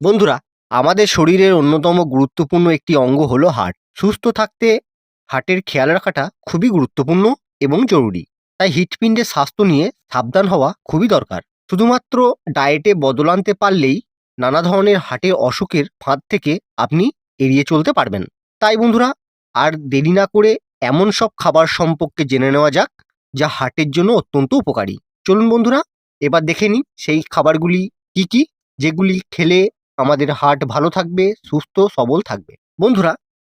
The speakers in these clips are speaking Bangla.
বন্ধুরা, আমাদের শরীরের অন্যতম গুরুত্বপূর্ণ একটি অঙ্গ হলো হার্ট। সুস্থ থাকতে হার্টের খেয়াল রাখাটা খুবই গুরুত্বপূর্ণ এবং জরুরি। তাই হৃৎপিণ্ডের স্বাস্থ্য নিয়ে সাবধান হওয়া খুবই দরকার। শুধুমাত্র ডায়েটে বদল আনতে পারলেই নানা ধরনের হার্টের অসুখের ফাঁদ থেকে আপনি এড়িয়ে চলতে পারবেন। তাই বন্ধুরা, আর দেরি না করে এমন সব খাবার সম্পর্কে জেনে নেওয়া যাক যা হার্টের জন্য অত্যন্ত উপকারী। চলুন বন্ধুরা, এবার দেখে নিই সেই খাবারগুলি কি কি, যেগুলি খেলে আমাদের হার্ট ভালো থাকবে, সুস্থ সবল থাকবে। বন্ধুরা,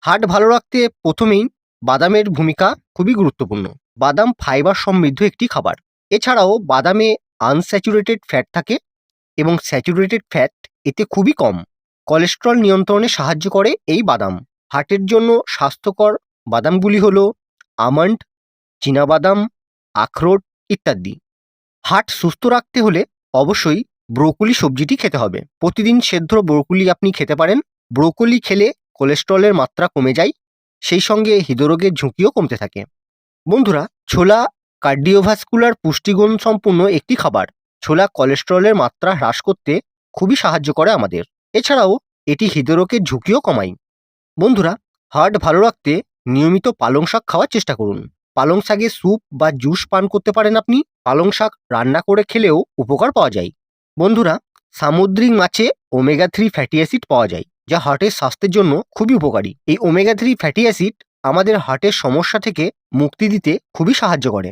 হার্ট ভালো রাখতে প্রথমেই বাদামের ভূমিকা খুবই গুরুত্বপূর্ণ। বাদাম ফাইবার সমৃদ্ধ একটি খাবার। এছাড়াও বাদামে আনস্যাচুরেটেড ফ্যাট থাকে এবং স্যাচুরেটেড ফ্যাট এতে খুবই কম। কোলেস্টেরল নিয়ন্ত্রণে সাহায্য করে এই বাদাম। হার্টের জন্য স্বাস্থ্যকর বাদামগুলি হলো আমন্ড, চীনাবাদাম, আখরোট ইত্যাদি। হার্ট সুস্থ রাখতে হলে অবশ্যই ব্রোকলি সবজিটি খেতে হবে। প্রতিদিন সেদ্ধ ব্রোকলি আপনি খেতে পারেন। ব্রোকলি খেলে কোলেস্টেরলের মাত্রা কমে যায়, সেই সঙ্গে হৃদরোগের ঝুঁকিও কমতে থাকে। বন্ধুরা, ছোলা কার্ডিওভাস্কুলার পুষ্টিগুণ সম্পূর্ণ একটি খাবার। ছোলা কোলেস্টেরলের মাত্রা হ্রাস করতে খুবই সাহায্য করে আমাদের। এছাড়াও এটি হৃদরোগের ঝুঁকিও কমায়। বন্ধুরা, হার্ট ভালো রাখতে নিয়মিত পালং শাক খাওয়ার চেষ্টা করুন। পালং শাকের স্যুপ বা জুস পান করতে পারেন আপনি। পালং শাক রান্না করে খেলেও উপকার পাওয়া যায়। বন্ধুরা, সামুদ্রিক মাছে ওমেগা-3 ফ্যাটি অ্যাসিড পাওয়া যায়, যা হার্টের স্বাস্থ্যের জন্য খুবই উপকারী। এই ওমেগা-3 ফ্যাটি অ্যাসিড আমাদের হার্টের সমস্যা থেকে মুক্তি দিতে খুবই সাহায্য করে।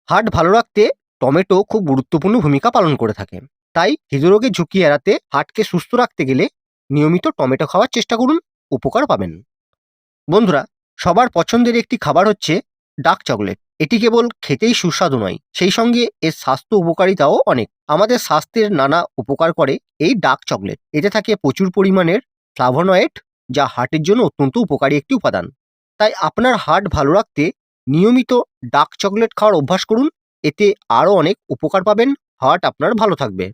হার্ট ভালো রাখতে টমেটো খুব গুরুত্বপূর্ণ ভূমিকা পালন করে থাকে। তাই হৃদরোগের ঝুঁকি এড়াতে হার্টকে সুস্থ রাখতে গেলে নিয়মিত টমেটো খাওয়ার চেষ্টা করুন, উপকার পাবেন। বন্ধুরা, সবার পছন্দের একটি খাবার হচ্ছে ডার্ক চকলেট। এটি কেবল খেতেই সুস্বাদু নয়, সেই সঙ্গে এর স্বাস্থ্য উপকারিতাও অনেক। আমাদের স্বাস্থ্যের নানা উপকার করে এই ডার্ক চকলেট। এতে থাকে প্রচুর পরিমাণের ফ্লাভোনয়েড, যা হার্টের জন্য অত্যন্ত উপকারী একটি উপাদান। তাই আপনার হার্ট ভালো রাখতে নিয়মিত ডার্ক চকলেট খাওয়ার অভ্যাস করুন। এতে আরও অনেক উপকার পাবেন, হার্ট আপনার ভালো থাকবে।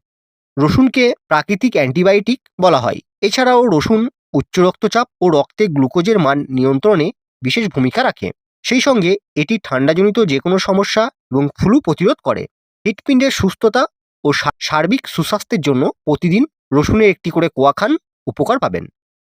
রসুনকে প্রাকৃতিক অ্যান্টিবায়োটিক বলা হয়। এছাড়াও রসুন উচ্চ রক্তচাপ ও রক্তে গ্লুকোজের মান নিয়ন্ত্রণে বিশেষ ভূমিকা রাখে। সেই সঙ্গে এটি ঠান্ডাজনিত যে কোনো সমস্যা এবং ফ্লু প্রতিরোধ করে। হৃৎপিণ্ডের সুস্থতা ও সার্বিক সুস্বাস্থ্যের জন্য প্রতিদিন রসুনের একটি করে কোয়া খান, উপকার পাবেন।